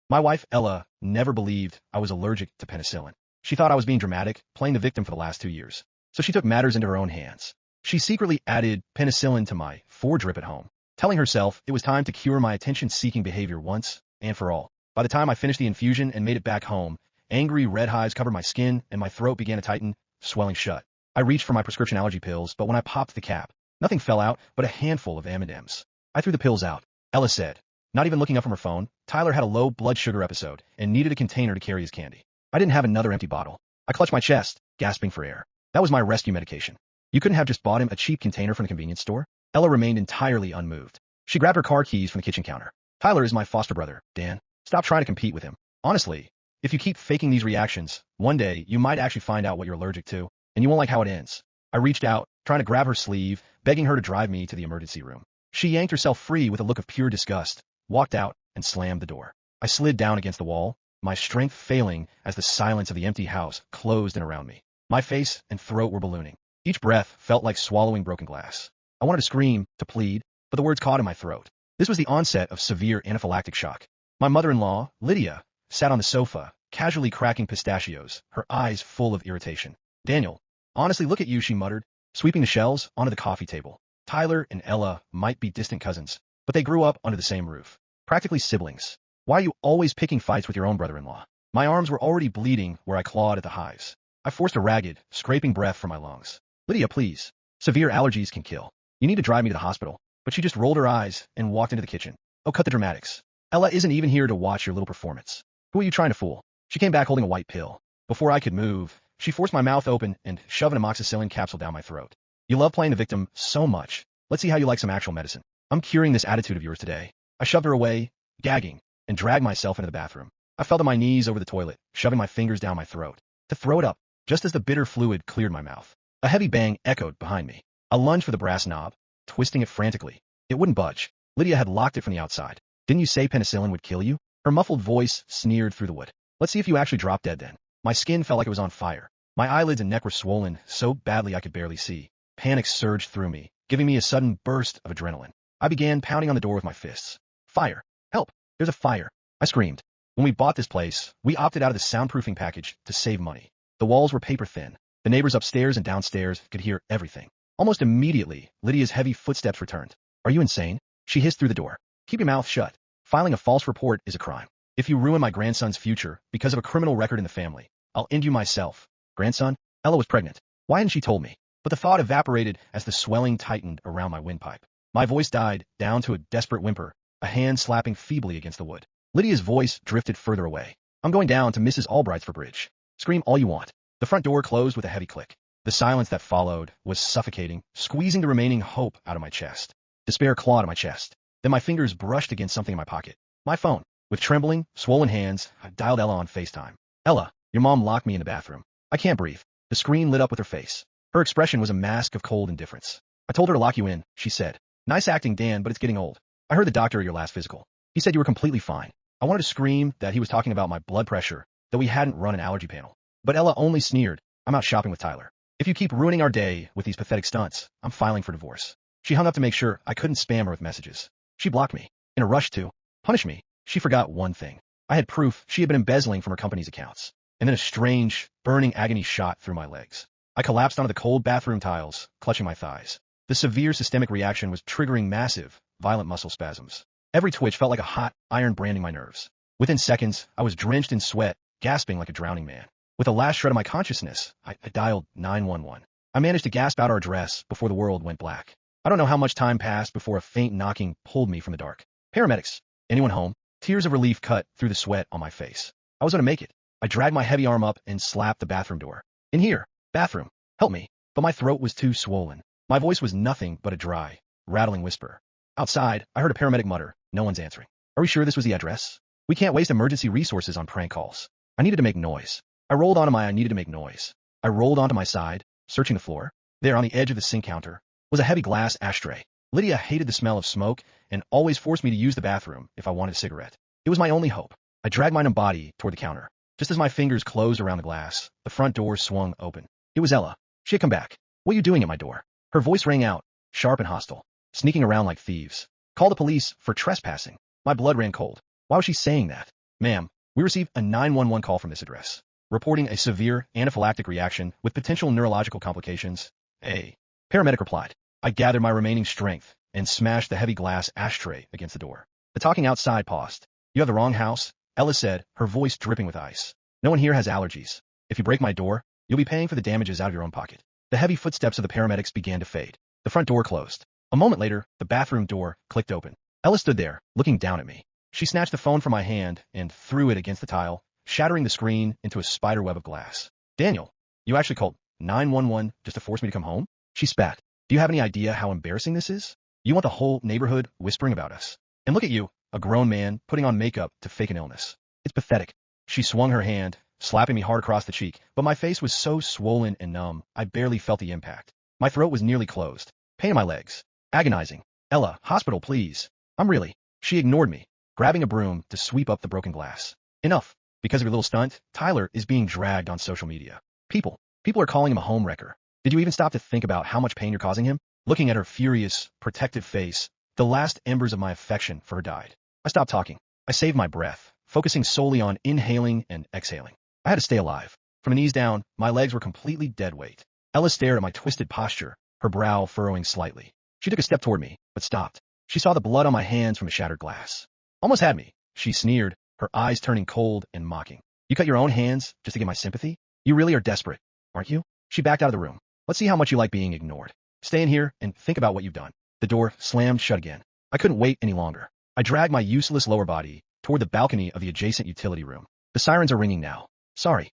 My wife, Ella, never believed I was allergic to penicillin. She thought I was being dramatic, playing the victim for the last 2 years. So she took matters into her own hands. She secretly added penicillin to my 4-drip at home, telling herself it was time to cure my attention-seeking behavior once and for all. By the time I finished the infusion and made it back home, angry red hives covered my skin and my throat began to tighten, swelling shut. I reached for my prescription allergy pills, but when I popped the cap, nothing fell out but a handful of M&Ms. I threw the pills out, Ella said. Not even looking up from her phone, Tyler had a low blood sugar episode and needed a container to carry his candy. I didn't have another empty bottle. I clutched my chest, gasping for air. That was my rescue medication. You couldn't have just bought him a cheap container from the convenience store? Ella remained entirely unmoved. She grabbed her car keys from the kitchen counter. Tyler is my foster brother, Dan. Stop trying to compete with him. Honestly, if you keep faking these reactions, one day you might actually find out what you're allergic to, and you won't like how it ends. I reached out, trying to grab her sleeve, begging her to drive me to the emergency room. She yanked herself free with a look of pure disgust, walked out, and slammed the door. I slid down against the wall, my strength failing as the silence of the empty house closed in around me. My face and throat were ballooning. Each breath felt like swallowing broken glass. I wanted to scream, to plead, but the words caught in my throat. This was the onset of severe anaphylactic shock. My mother-in-law, Lydia, sat on the sofa, casually cracking pistachios, her eyes full of irritation. Daniel, honestly, look at you, she muttered, sweeping the shells onto the coffee table. Tyler and Ella might be distant cousins, but they grew up under the same roof. Practically siblings. Why are you always picking fights with your own brother-in-law? My arms were already bleeding where I clawed at the hives. I forced a ragged, scraping breath from my lungs. Lydia, please. Severe allergies can kill. You need to drive me to the hospital. But she just rolled her eyes and walked into the kitchen. Oh, cut the dramatics. Ella isn't even here to watch your little performance. Who are you trying to fool? She came back holding a white pill. Before I could move, she forced my mouth open and shoved an amoxicillin capsule down my throat. You love playing the victim so much. Let's see how you like some actual medicine. I'm curing this attitude of yours today. I shoved her away, gagging, and dragged myself into the bathroom. I fell to my knees over the toilet, shoving my fingers down my throat. To throw it up, just as the bitter fluid cleared my mouth. A heavy bang echoed behind me. I lunged for the brass knob, twisting it frantically. It wouldn't budge. Lydia had locked it from the outside. Didn't you say penicillin would kill you? Her muffled voice sneered through the wood. Let's see if you actually drop dead then. My skin felt like it was on fire. My eyelids and neck were swollen so badly I could barely see. Panic surged through me, giving me a sudden burst of adrenaline. I began pounding on the door with my fists. Fire! Help! There's a fire! I screamed. When we bought this place, we opted out of the soundproofing package to save money. The walls were paper thin. The neighbors upstairs and downstairs could hear everything. Almost immediately, Lydia's heavy footsteps returned. Are you insane? She hissed through the door. Keep your mouth shut. Filing a false report is a crime. If you ruin my grandson's future because of a criminal record in the family, I'll end you myself. Grandson? Ella was pregnant. Why hadn't she told me? But the thought evaporated as the swelling tightened around my windpipe. My voice died down to a desperate whimper, a hand slapping feebly against the wood. Lydia's voice drifted further away. I'm going down to Mrs. Albright's for bridge. Scream all you want. The front door closed with a heavy click. The silence that followed was suffocating, squeezing the remaining hope out of my chest. Despair clawed at my chest. Then my fingers brushed against something in my pocket. My phone. With trembling, swollen hands, I dialed Ella on FaceTime. Ella, your mom locked me in the bathroom. I can't breathe. The screen lit up with her face. Her expression was a mask of cold indifference. I told her to lock you in, she said. Nice acting, Dan, but it's getting old. I heard the doctor at your last physical. He said you were completely fine. I wanted to scream that he was talking about my blood pressure, that we hadn't run an allergy panel. But Ella only sneered. I'm out shopping with Tyler. If you keep ruining our day with these pathetic stunts, I'm filing for divorce. She hung up to make sure I couldn't spam her with messages. She blocked me. In a rush to punish me, she forgot one thing. I had proof she had been embezzling from her company's accounts. And then a strange, burning agony shot through my legs. I collapsed onto the cold bathroom tiles, clutching my thighs. The severe systemic reaction was triggering massive, violent muscle spasms. Every twitch felt like a hot iron branding my nerves. Within seconds, I was drenched in sweat, gasping like a drowning man. With the last shred of my consciousness, I dialed 911. I managed to gasp out our address before the world went black. I don't know how much time passed before a faint knocking pulled me from the dark. Paramedics. Anyone home? Tears of relief cut through the sweat on my face. I was going to make it. I dragged my heavy arm up and slapped the bathroom door. In here. Bathroom. Help me. But my throat was too swollen. My voice was nothing but a dry, rattling whisper. Outside, I heard a paramedic mutter. No one's answering. Are we sure this was the address? We can't waste emergency resources on prank calls. I needed to make noise. I rolled onto my I needed to make noise. I rolled onto my side, searching the floor. There, on the edge of the sink counter, was a heavy glass ashtray. Lydia hated the smell of smoke and always forced me to use the bathroom if I wanted a cigarette. It was my only hope. I dragged my numb body toward the counter. Just as my fingers closed around the glass, the front door swung open. It was Ella. She had come back. What are you doing at my door? Her voice rang out, sharp and hostile. Sneaking around like thieves. Call the police for trespassing. My blood ran cold. Why was she saying that? Ma'am, we received a 911 call from this address, reporting a severe anaphylactic reaction with potential neurological complications. A paramedic replied. I gathered my remaining strength and smashed the heavy glass ashtray against the door. The talking outside paused. You have the wrong house, Ella said, her voice dripping with ice. No one here has allergies. If you break my door, you'll be paying for the damages out of your own pocket. The heavy footsteps of the paramedics began to fade. The front door closed. A moment later, the bathroom door clicked open. Ella stood there, looking down at me. She snatched the phone from my hand and threw it against the tile, shattering the screen into a spider web of glass. Daniel, you actually called 911 just to force me to come home? She spat. Do you have any idea how embarrassing this is? You want the whole neighborhood whispering about us. And look at you, a grown man putting on makeup to fake an illness. It's pathetic. She swung her hand, slapping me hard across the cheek, but my face was so swollen and numb, I barely felt the impact. My throat was nearly closed. Pain in my legs. Agonizing. Ella, hospital, please. I'm really. She ignored me, grabbing a broom to sweep up the broken glass. Enough. Because of your little stunt, Tyler is being dragged on social media. People are calling him a home wrecker. Did you even stop to think about how much pain you're causing him? Looking at her furious, protective face, the last embers of my affection for her died. I stopped talking. I saved my breath, focusing solely on inhaling and exhaling. I had to stay alive. From the knees down, my legs were completely dead weight. Ella stared at my twisted posture, her brow furrowing slightly. She took a step toward me, but stopped. She saw the blood on my hands from the shattered glass. Almost had me, she sneered, her eyes turning cold and mocking. You cut your own hands just to get my sympathy? You really are desperate, aren't you? She backed out of the room. Let's see how much you like being ignored. Stay in here and think about what you've done. The door slammed shut again. I couldn't wait any longer. I dragged my useless lower body toward the balcony of the adjacent utility room. The sirens are ringing now. Sorry.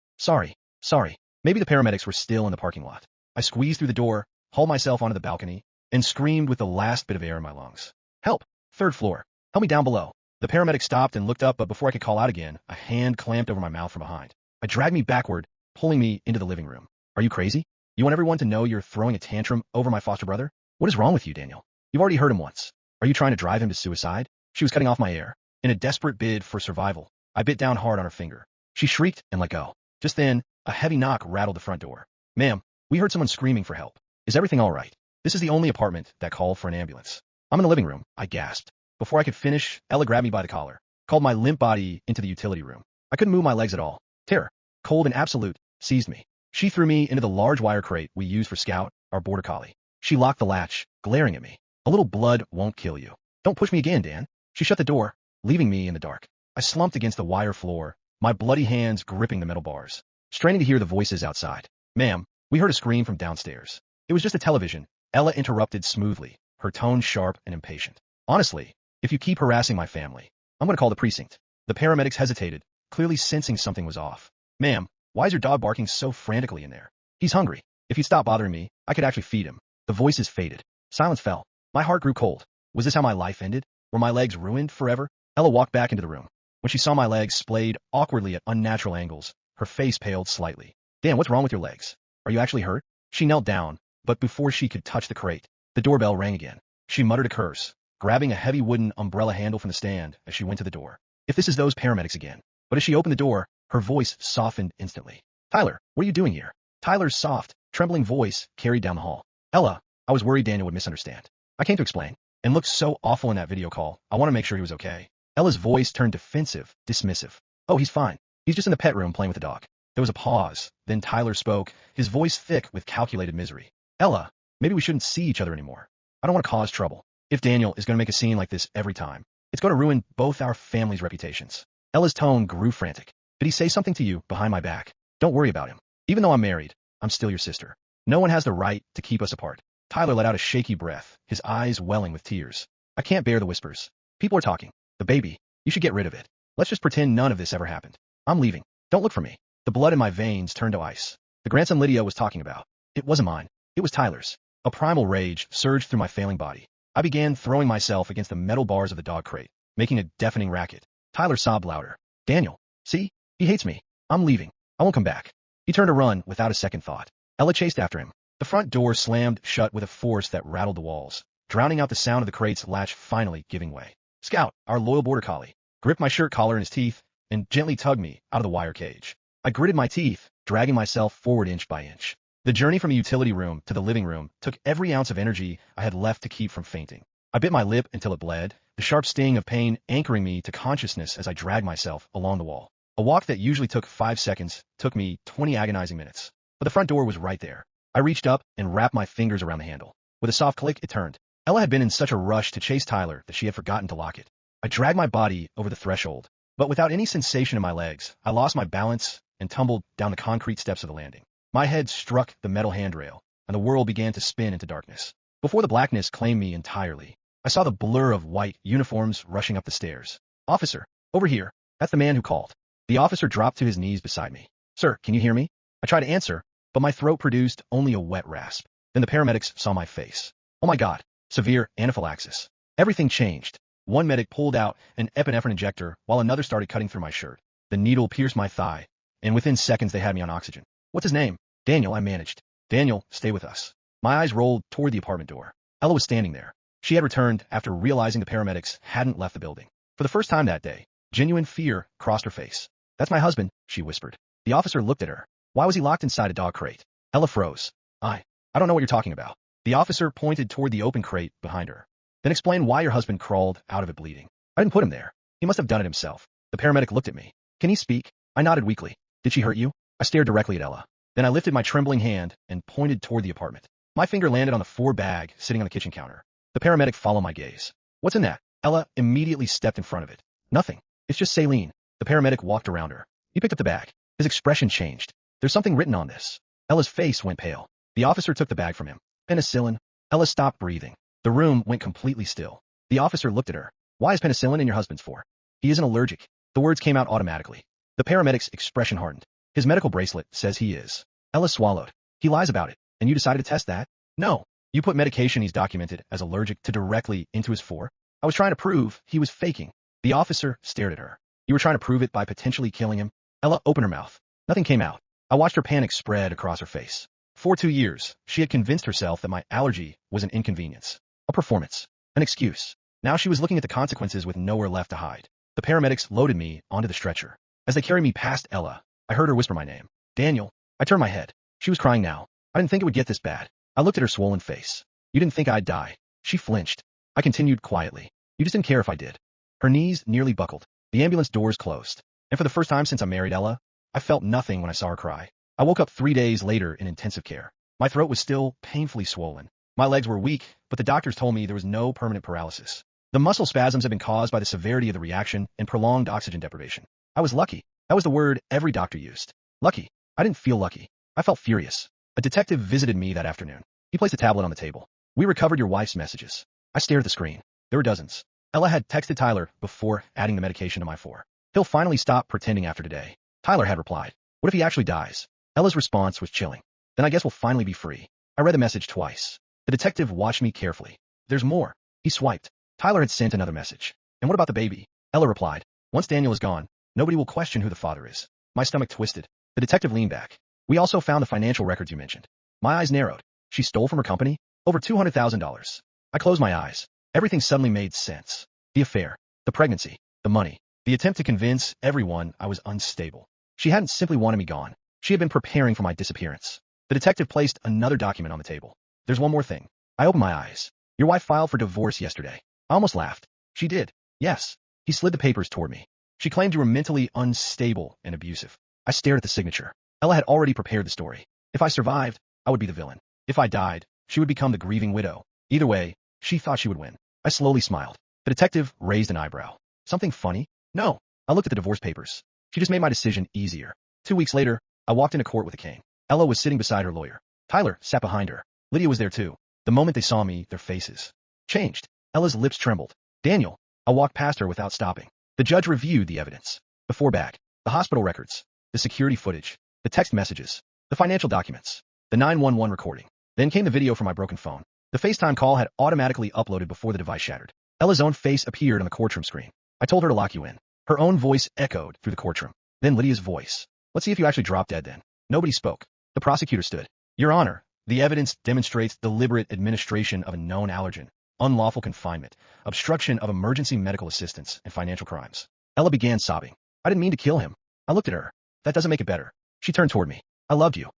Maybe the paramedics were still in the parking lot. I squeezed through the door, hauled myself onto the balcony, and screamed with the last bit of air in my lungs. Help! Third floor. Help me down below. The paramedic stopped and looked up, but before I could call out again, a hand clamped over my mouth from behind. I dragged me backward, pulling me into the living room. Are you crazy? You want everyone to know you're throwing a tantrum over my foster brother? What is wrong with you, Daniel? You've already hurt him once. Are you trying to drive him to suicide? She was cutting off my air. In a desperate bid for survival, I bit down hard on her finger. She shrieked and let go. Just then, a heavy knock rattled the front door. Ma'am, we heard someone screaming for help. Is everything all right? This is the only apartment that called for an ambulance. I'm in the living room, I gasped. Before I could finish, Ella grabbed me by the collar, called my limp body into the utility room. I couldn't move my legs at all. Terror, cold and absolute, seized me. She threw me into the large wire crate we use for Scout, our border collie. She locked the latch, glaring at me. A little blood won't kill you. Don't push me again, Dan. She shut the door, leaving me in the dark. I slumped against the wire floor, my bloody hands gripping the metal bars, straining to hear the voices outside. Ma'am, we heard a scream from downstairs. It was just a television. Ella interrupted smoothly, her tone sharp and impatient. Honestly, if you keep harassing my family, I'm going to call the precinct. The paramedics hesitated, clearly sensing something was off. Ma'am, why is your dog barking so frantically in there? He's hungry. If you'd stop bothering me, I could actually feed him. The voices faded. Silence fell. My heart grew cold. Was this how my life ended? Were my legs ruined forever? Ella walked back into the room. When she saw my legs splayed awkwardly at unnatural angles, her face paled slightly. Dan, what's wrong with your legs? Are you actually hurt? She knelt down, but before she could touch the crate, the doorbell rang again. She muttered a curse, grabbing a heavy wooden umbrella handle from the stand as she went to the door. If this is those paramedics again. But as she opened the door, her voice softened instantly. Tyler, what are you doing here? Tyler's soft, trembling voice carried down the hall. Ella, I was worried Daniel would misunderstand. I came to explain. And looked so awful in that video call, I want to make sure he was okay. Ella's voice turned defensive, dismissive. Oh, he's fine. He's just in the pet room playing with the dog. There was a pause. Then Tyler spoke, his voice thick with calculated misery. Ella, maybe we shouldn't see each other anymore. I don't want to cause trouble. If Daniel is going to make a scene like this every time, it's going to ruin both our families' reputations. Ella's tone grew frantic. Did he say something to you behind my back? Don't worry about him. Even though I'm married, I'm still your sister. No one has the right to keep us apart. Tyler let out a shaky breath, his eyes welling with tears. I can't bear the whispers. People are talking. The baby. You should get rid of it. Let's just pretend none of this ever happened. I'm leaving. Don't look for me. The blood in my veins turned to ice. The grandson Lydia was talking about. It wasn't mine. It was Tyler's. A primal rage surged through my failing body. I began throwing myself against the metal bars of the dog crate, making a deafening racket. Tyler sobbed louder. Daniel, see? He hates me. I'm leaving. I won't come back. He turned to run without a second thought. Ella chased after him. The front door slammed shut with a force that rattled the walls, drowning out the sound of the crate's latch finally giving way. Scout, our loyal border collie, gripped my shirt collar in his teeth and gently tugged me out of the wire cage. I gritted my teeth, dragging myself forward inch by inch. The journey from the utility room to the living room took every ounce of energy I had left to keep from fainting. I bit my lip until it bled, the sharp sting of pain anchoring me to consciousness as I dragged myself along the wall. A walk that usually took 5 seconds took me 20 agonizing minutes. But the front door was right there. I reached up and wrapped my fingers around the handle. With a soft click, it turned. Ella had been in such a rush to chase Tyler that she had forgotten to lock it. I dragged my body over the threshold, but without any sensation in my legs, I lost my balance and tumbled down the concrete steps of the landing. My head struck the metal handrail, and the world began to spin into darkness. Before the blackness claimed me entirely, I saw the blur of white uniforms rushing up the stairs. "Officer, over here." That's the man who called. The officer dropped to his knees beside me. "Sir, can you hear me?" I tried to answer, but my throat produced only a wet rasp. Then the paramedics saw my face. Oh my God, severe anaphylaxis. Everything changed. One medic pulled out an epinephrine injector while another started cutting through my shirt. The needle pierced my thigh, and within seconds they had me on oxygen. "What's his name?" "Daniel," I managed. "Daniel, stay with us." My eyes rolled toward the apartment door. Ella was standing there. She had returned after realizing the paramedics hadn't left the building. For the first time that day, genuine fear crossed her face. "That's my husband," she whispered. The officer looked at her. "Why was he locked inside a dog crate?" Ella froze. I don't know what you're talking about." The officer pointed toward the open crate behind her. "Then explain why your husband crawled out of it bleeding." "I didn't put him there. He must have done it himself." The paramedic looked at me. "Can he speak?" I nodded weakly. "Did she hurt you?" I stared directly at Ella. Then I lifted my trembling hand and pointed toward the apartment. My finger landed on the 4 bag sitting on the kitchen counter. The paramedic followed my gaze. "What's in that?" Ella immediately stepped in front of it. "Nothing. It's just saline." The paramedic walked around her. He picked up the bag. His expression changed. "There's something written on this." Ella's face went pale. The officer took the bag from him. "Penicillin." Ella stopped breathing. The room went completely still. The officer looked at her. "Why is penicillin in your husband's for?" "He isn't allergic." The words came out automatically. The paramedic's expression hardened. "His medical bracelet says he is." Ella swallowed. "He lies about it, and you decided to test that?" "No. You put medication he's documented as allergic to directly into his 4. I was trying to prove he was faking." The officer stared at her. "You were trying to prove it by potentially killing him?" Ella opened her mouth. Nothing came out. I watched her panic spread across her face. For 2 years, she had convinced herself that my allergy was an inconvenience, a performance, an excuse. Now she was looking at the consequences with nowhere left to hide. The paramedics loaded me onto the stretcher. As they carried me past Ella, I heard her whisper my name. "Daniel." I turned my head. She was crying now. I didn't think it would get this bad. I looked at her swollen face. "You didn't think I'd die." She flinched. I continued quietly. "You just didn't care if I did." Her knees nearly buckled. The ambulance doors closed. And for the first time since I married Ella, I felt nothing when I saw her cry. I woke up 3 days later in intensive care. My throat was still painfully swollen. My legs were weak, but the doctors told me there was no permanent paralysis. The muscle spasms had been caused by the severity of the reaction and prolonged oxygen deprivation. I was lucky. That was the word every doctor used. Lucky. I didn't feel lucky. I felt furious. A detective visited me that afternoon. He placed a tablet on the table. "We recovered your wife's messages." I stared at the screen. There were dozens. Ella had texted Tyler before adding the medication to my 4. "He'll finally stop pretending after today." Tyler had replied. "What if he actually dies?" Ella's response was chilling. "Then I guess we'll finally be free." I read the message twice. The detective watched me carefully. "There's more." He swiped. Tyler had sent another message. "And what about the baby?" Ella replied. "Once Daniel is gone, nobody will question who the father is." My stomach twisted. The detective leaned back. "We also found the financial records you mentioned." My eyes narrowed. She stole from her company? Over $200,000. I closed my eyes. Everything suddenly made sense. The affair, the pregnancy, the money, the attempt to convince everyone I was unstable. She hadn't simply wanted me gone. She had been preparing for my disappearance. The detective placed another document on the table. "There's one more thing." I opened my eyes. "Your wife filed for divorce yesterday." I almost laughed. "She did." "Yes." He slid the papers toward me. "She claimed you were mentally unstable and abusive." I stared at the signature. Ella had already prepared the story. If I survived, I would be the villain. If I died, she would become the grieving widow. Either way, she thought she would win. I slowly smiled. The detective raised an eyebrow. "Something funny?" "No." I looked at the divorce papers. She just made my decision easier. 2 weeks later, I walked into court with a cane. Ella was sitting beside her lawyer. Tyler sat behind her. Lydia was there too. The moment they saw me, their faces changed. Ella's lips trembled. "Daniel." I walked past her without stopping. The judge reviewed the evidence. The 4 bag, the hospital records, the security footage, the text messages, the financial documents, the 911 recording. Then came the video from my broken phone. The FaceTime call had automatically uploaded before the device shattered. Ella's own face appeared on the courtroom screen. "I told her to lock you in." Her own voice echoed through the courtroom. Then Lydia's voice. "Let's see if you actually drop dead then." Nobody spoke. The prosecutor stood. "Your Honor, the evidence demonstrates deliberate administration of a known allergen, unlawful confinement, obstruction of emergency medical assistance, and financial crimes." Ella began sobbing. "I didn't mean to kill him." I looked at her. "That doesn't make it better." She turned toward me. "I loved you."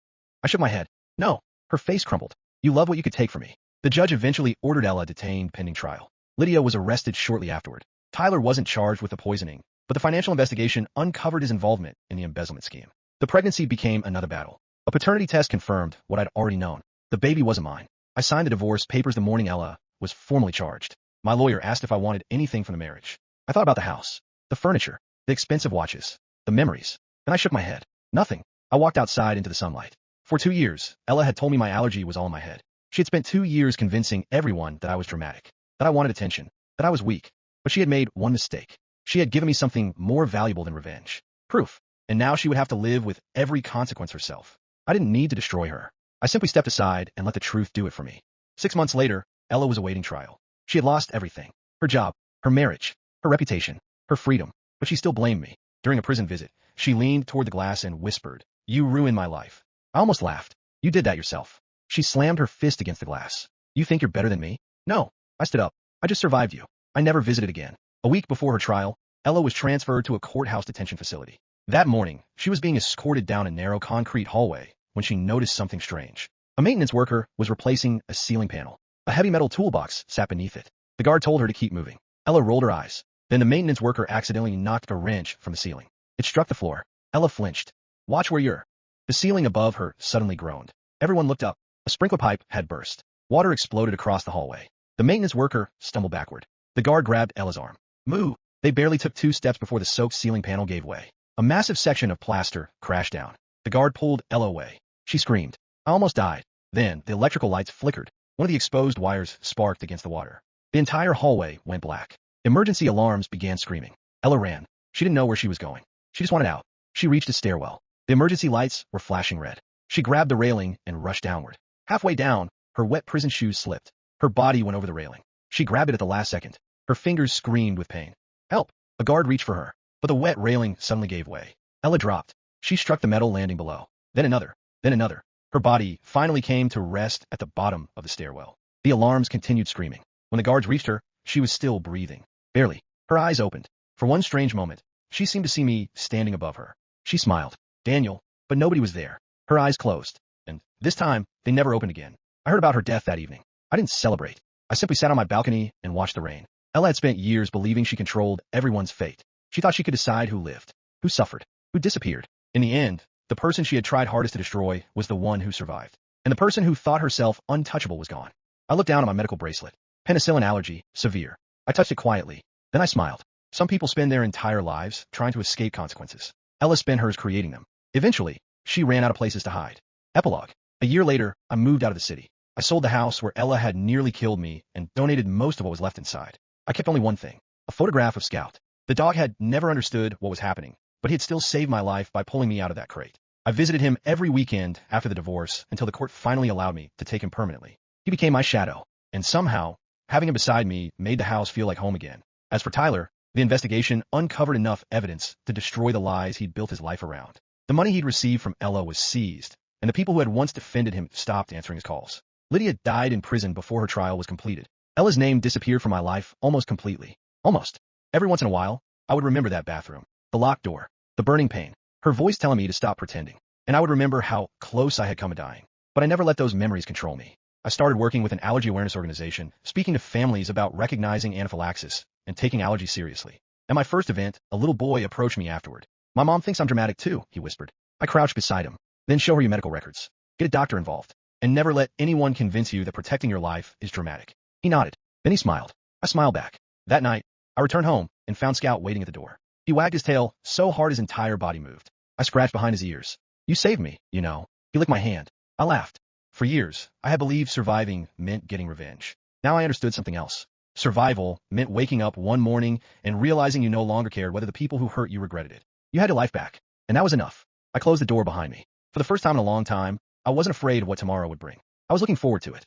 I shook my head. "No." Her face crumpled. "You love what you could take from me." The judge eventually ordered Ella detained pending trial. Lydia was arrested shortly afterward. Tyler wasn't charged with the poisoning, but the financial investigation uncovered his involvement in the embezzlement scheme. The pregnancy became another battle. A paternity test confirmed what I'd already known. The baby wasn't mine. I signed the divorce papers the morning Ella was formally charged. My lawyer asked if I wanted anything from the marriage. I thought about the house, the furniture, the expensive watches, the memories. Then I shook my head. Nothing. I walked outside into the sunlight. For 2 years, Ella had told me my allergy was all in my head. She had spent 2 years convincing everyone that I was dramatic, that I wanted attention, that I was weak. But she had made one mistake. She had given me something more valuable than revenge. Proof. And now she would have to live with every consequence herself. I didn't need to destroy her. I simply stepped aside and let the truth do it for me. 6 months later, Ella was awaiting trial. She had lost everything. Her job, her marriage, her reputation, her freedom. But she still blamed me. During a prison visit, she leaned toward the glass and whispered, "You ruined my life." I almost laughed. "You did that yourself." She slammed her fist against the glass. "You think you're better than me?" "No." I stood up. "I just survived you." I never visited again. A week before her trial, Ella was transferred to a courthouse detention facility. That morning, she was being escorted down a narrow concrete hallway when she noticed something strange. A maintenance worker was replacing a ceiling panel. A heavy metal toolbox sat beneath it. The guard told her to keep moving. Ella rolled her eyes. Then the maintenance worker accidentally knocked a wrench from the ceiling. It struck the floor. Ella flinched. "Watch where you're." The ceiling above her suddenly groaned. Everyone looked up. A sprinkler pipe had burst. Water exploded across the hallway. The maintenance worker stumbled backward. The guard grabbed Ella's arm. "Move." They barely took 2 steps before the soaked ceiling panel gave way. A massive section of plaster crashed down. The guard pulled Ella away. She screamed. I almost died. Then the electrical lights flickered. One of the exposed wires sparked against the water. The entire hallway went black. Emergency alarms began screaming. Ella ran. She didn't know where she was going. She just wanted out. She reached a stairwell. The emergency lights were flashing red. She grabbed the railing and rushed downward. Halfway down, her wet prison shoes slipped. Her body went over the railing. She grabbed it at the last second. Her fingers screamed with pain. "Help!" A guard reached for her, but the wet railing suddenly gave way. Ella dropped. She struck the metal landing below. Then another. Then another. Her body finally came to rest at the bottom of the stairwell. The alarms continued screaming. When the guards reached her, she was still breathing. Barely. Her eyes opened. For one strange moment, she seemed to see me standing above her. She smiled. "Daniel," but nobody was there. Her eyes closed. And this time, they never opened again. I heard about her death that evening. I didn't celebrate. I simply sat on my balcony and watched the rain. Ella had spent years believing she controlled everyone's fate. She thought she could decide who lived, who suffered, who disappeared. In the end, the person she had tried hardest to destroy was the one who survived. And the person who thought herself untouchable was gone. I looked down at my medical bracelet. Penicillin allergy, severe. I touched it quietly. Then I smiled. Some people spend their entire lives trying to escape consequences. Ella spent hers creating them. Eventually, she ran out of places to hide. Epilogue. A year later, I moved out of the city. I sold the house where Ella had nearly killed me and donated most of what was left inside. I kept only one thing, a photograph of Scout. The dog had never understood what was happening, but he had still saved my life by pulling me out of that crate. I visited him every weekend after the divorce until the court finally allowed me to take him permanently. He became my shadow, and somehow, having him beside me made the house feel like home again. As for Tyler, the investigation uncovered enough evidence to destroy the lies he'd built his life around. The money he'd received from Ella was seized, and the people who had once defended him stopped answering his calls. Lydia died in prison before her trial was completed. Ella's name disappeared from my life almost completely. Almost. Every once in a while, I would remember that bathroom, the locked door, the burning pain, her voice telling me to stop pretending. And I would remember how close I had come to dying. But I never let those memories control me. I started working with an allergy awareness organization, speaking to families about recognizing anaphylaxis and taking allergies seriously. At my first event, a little boy approached me afterward. "My mom thinks I'm dramatic too," he whispered. I crouched beside him. "Then show her your medical records. Get a doctor involved. And never let anyone convince you that protecting your life is dramatic." He nodded. Then he smiled. I smiled back. That night, I returned home and found Scout waiting at the door. He wagged his tail so hard his entire body moved. I scratched behind his ears. "You saved me, you know." He licked my hand. I laughed. For years, I had believed surviving meant getting revenge. Now I understood something else. Survival meant waking up one morning and realizing you no longer cared whether the people who hurt you regretted it. You had your life back. And that was enough. I closed the door behind me. For the first time in a long time, I wasn't afraid of what tomorrow would bring. I was looking forward to it.